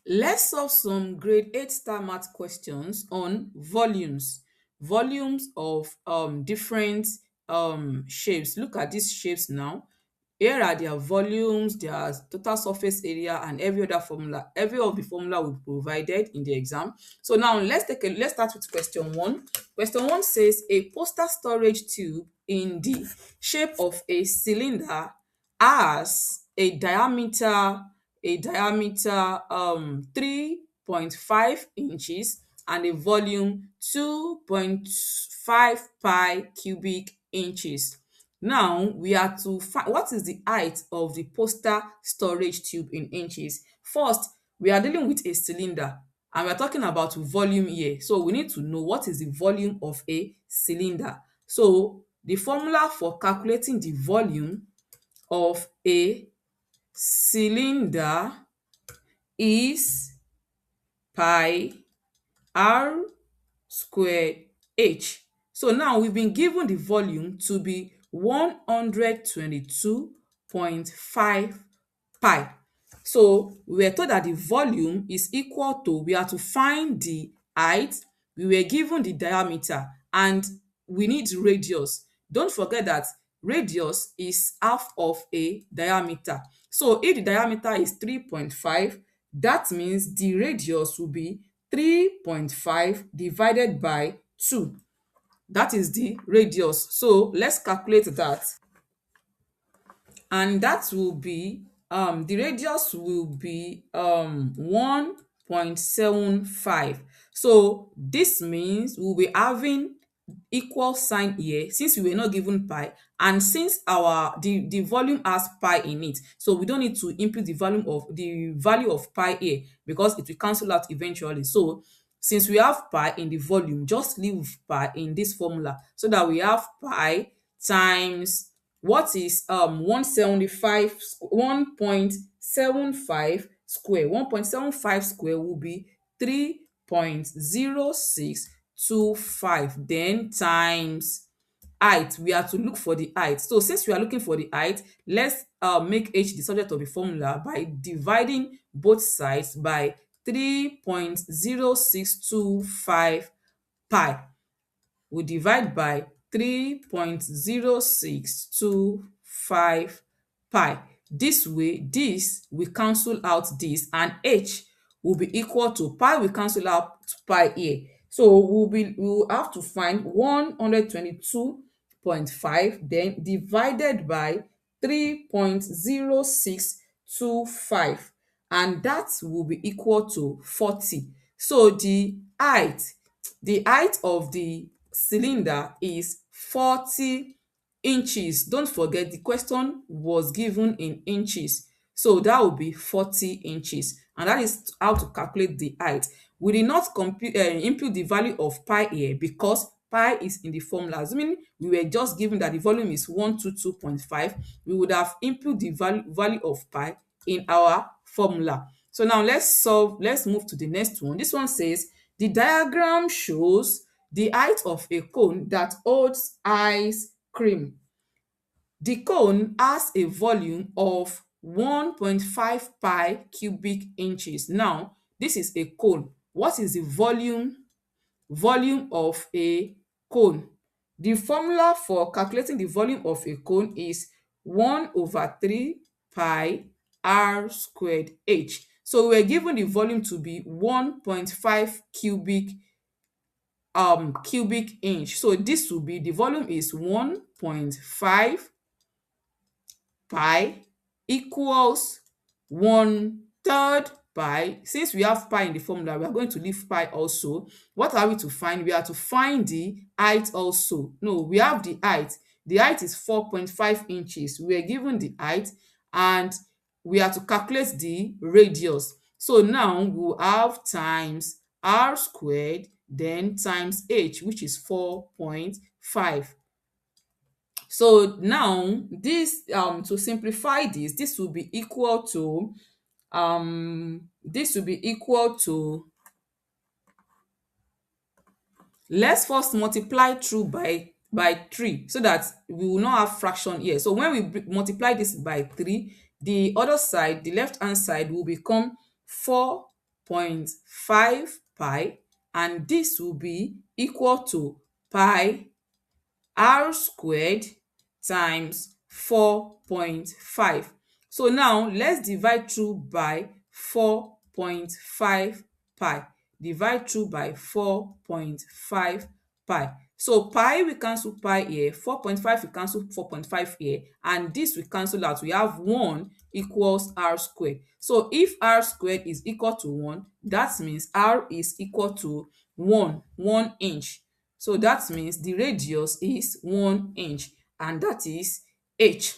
Let's solve some grade 8 star math questions on volumes. Volumes of different shapes. Look at these shapes now. Here are their volumes, their total surface area, and every other formula. Every of the formula will be provided in the exam. So now let's start with question one. Question one says a postal storage tube in the shape of a cylinder has a diameter 3.5 inches and a volume 2.5 pi cubic inches. Now we are to find what is the height of the postal storage tube in inches. First, we are dealing with a cylinder and we are talking about volume here. So we need to know what is the volume of a cylinder. So the formula for calculating the volume of a cylinder is pi r squared h. So now we've been given the volume to be 122.5 pi. So we were told that the volume is equal to, we are to find the height, we were given the diameter, and we need radius. Don't forget that radius is half of a diameter. So if the diameter is 3.5, that means the radius will be 3.5 divided by 2. That is the radius. So let's calculate that. And that will be the radius will be 1.75. So this means we'll be having equal sign here since we were not given pi, and since the volume has pi in it, so we don't need to input the value of pi here because it will cancel out eventually. So since we have pi in the volume, just leave pi in this formula so that we have pi times what is 1.75 square. 1.75 square will be 3.0625, then times height. We are to look for the height. So since we are looking for the height, let's make h the subject of the formula by dividing both sides by 3.0625 pi. We divide by 3.0625 pi. This way, this will cancel out this, and h will be equal to pi will cancel out pi here. So we'll have to find 122.5 then divided by 3.0625, and that will be equal to 40. So the height of the cylinder is 40 inches. Don't forget the question was given in inches, so that will be 40 inches, and that is how to calculate the height. We did not input the value of pi here because pi is in the formula. Assuming we were just given that the volume is 122.5, we would have input the value of pi in our formula. So now let's move to the next one. This one says the diagram shows the height of a cone that holds ice cream. The cone has a volume of 1.5 pi cubic inches. Now, this is a cone. What is the volume of a cone? The formula for calculating the volume of a cone is 1/3 pi r squared h. So we were given the volume to be 1.5 cubic inch. So this will be, the volume is 1.5 pi equals 1/3 pi. Since we have pi in the formula, we are going to leave pi also. What are we to find? We are to find the height also. No, we have the height. The height is 4.5 inches. We are given the height and we are to calculate the radius. So now we will have times r squared then times h, which is 4.5. So now this to simplify this will be equal to let's first multiply through by 3 so that we will not have fraction here. So when we multiply this by 3, the other side, the left hand side, will become 4 4.5 pi, and this will be equal to pi r squared times 4.5. So now let's divide through by 4.5 pi. Divide through by 4.5 pi. So pi we cancel pi here, 4.5 we cancel 4.5 here, and this we cancel out. We have 1 equals r squared. So if r squared is equal to 1, that means r is equal to 1 inch. So that means the radius is 1 inch, and that is h.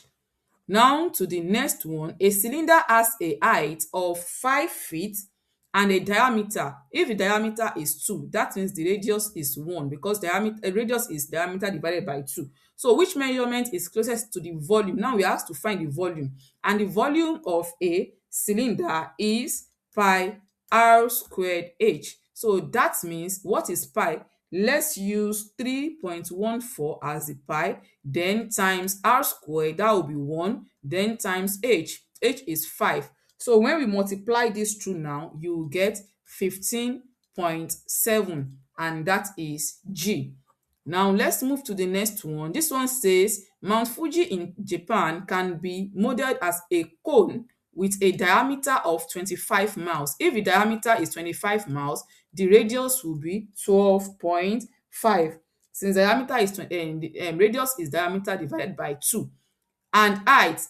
Now to the next one. A cylinder has a height of 5 feet and a diameter. If the diameter is 2, that means the radius is 1, because radius is diameter divided by 2. So which measurement is closest to the volume? Now we have to find the volume, and the volume of a cylinder is pi r squared h. So that means, what is pi? Let's use 3.14 as the pi, then times r squared, that will be 1, then times h. H is 5. So when we multiply this through now, you will get 15.7, and that is G. Now let's move to the next one. This one says Mount Fuji in Japan can be modeled as a cone with a diameter of 25 miles. If the diameter is 25 miles, the radius will be 12.5. Since diameter is radius is diameter divided by 2, and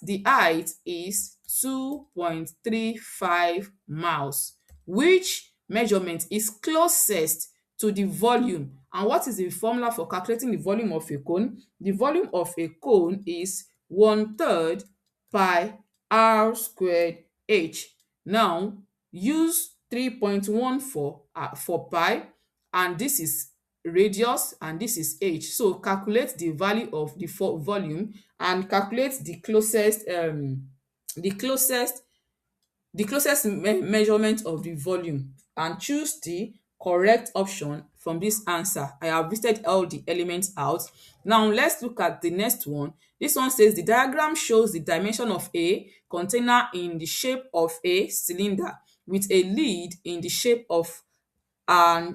the height is 2.35 miles. Which measurement is closest to the volume? And what is the formula for calculating the volume of a cone? The volume of a cone is 1/3 pi r squared h. Now use 3.14 for pi, and this is radius, and this is h. So calculate the value of the volume, and calculate the closest measurement of the volume, and choose the correct option from this answer. I have listed all the elements out. Now let's look at the next one. This one says the diagram shows the dimension of a container in the shape of a cylinder with a lid in the shape of a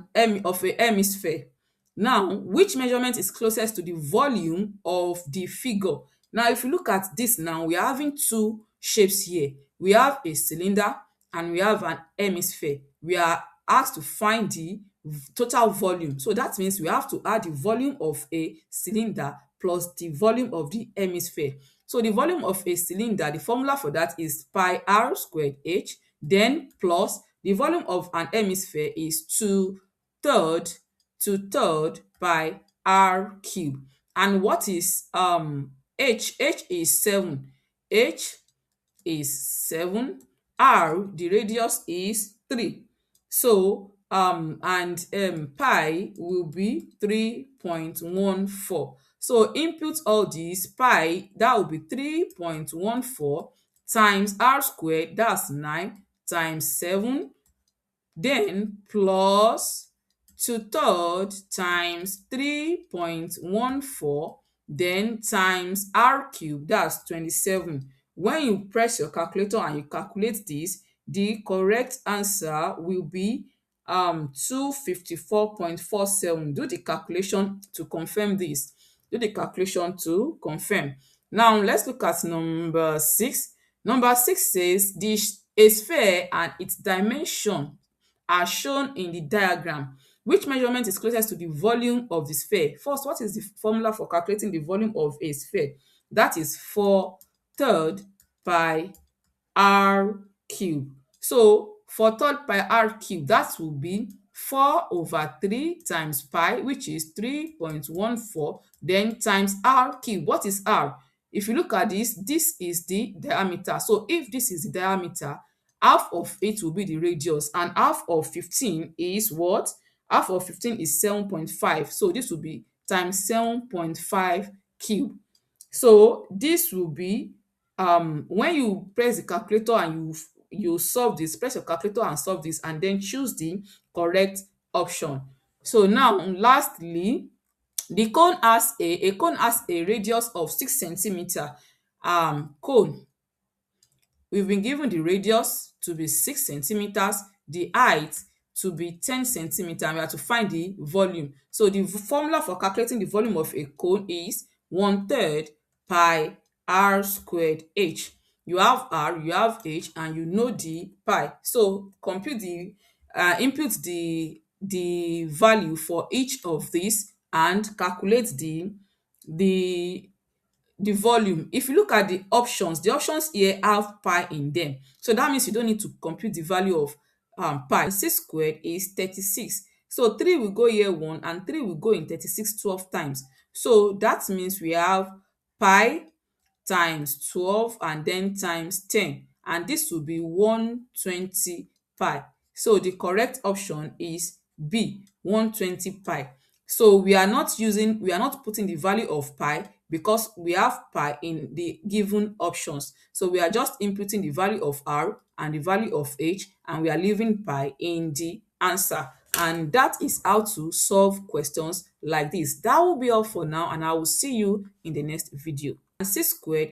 hemisphere. Now, which measurement is closest to the volume of the figure? Now, if you look at this now, we are having two shapes here. We have a cylinder and we have an hemisphere. We are asked to find the total volume. So that means we have to add the volume of a cylinder plus the volume of the hemisphere. So the volume of a cylinder, the formula for that is pi r squared h, then plus the volume of an hemisphere is 2/3 by r cube. And what is h? H is 7. H is 7. R, the radius is 3. So pi will be 3.14. So input all these. Pi, that will be 3.14 times r squared, that's 9, times 7, then plus 2/3 times 3.14, then times r cube, that's 27. When you press your calculator and you calculate this, the correct answer will be 254.47. Do the calculation to confirm this. Do the calculation to confirm. Now let's look at number 6. Number 6 says a sphere and its dimension are shown in the diagram. Which measurement is closest to the volume of the sphere? First, what is the formula for calculating the volume of a sphere? That is 4/3 by r cube. So 4/3 by r cube, that will be 4/3 times pi, which is 3.14, then times r cube. What is r? If you look at this is the diameter. So if this is the diameter, half of it will be the radius, and half of 15 is what? Half of 15 is 7.5. So this will be times 7.5 cube. So this will be when you press the calculator and you solve this, press your calculator and solve this, and then choose the correct option. So now lastly, the cone has a cone has a radius of 6 centimeter. Cone, we've been given the radius to be 6 centimeters. the height to be 10 centimeter and we have to find the volume. So the formula for calculating the volume of a cone is 1/3 pi r squared h. You have r, you have h, and you know the pi. So compute the input the value for each of these and calculate the the volume. If you look at the options here have pi in them. So that means you don't need to compute the value of pi. 6 squared is 36. So 3 will go here 1 and 3 will go in 36 12 times. So that means we have pi times 12 and then times 10, and this will be 120 pi. So the correct option is B, 120 pi. So we are not putting the value of pi because we have pi in the given options. So we are just inputting the value of r and the value of h, and we are leaving pi in the answer. And that is how to solve questions like this. That will be all for now, and I will see you in the next video. And 6 squared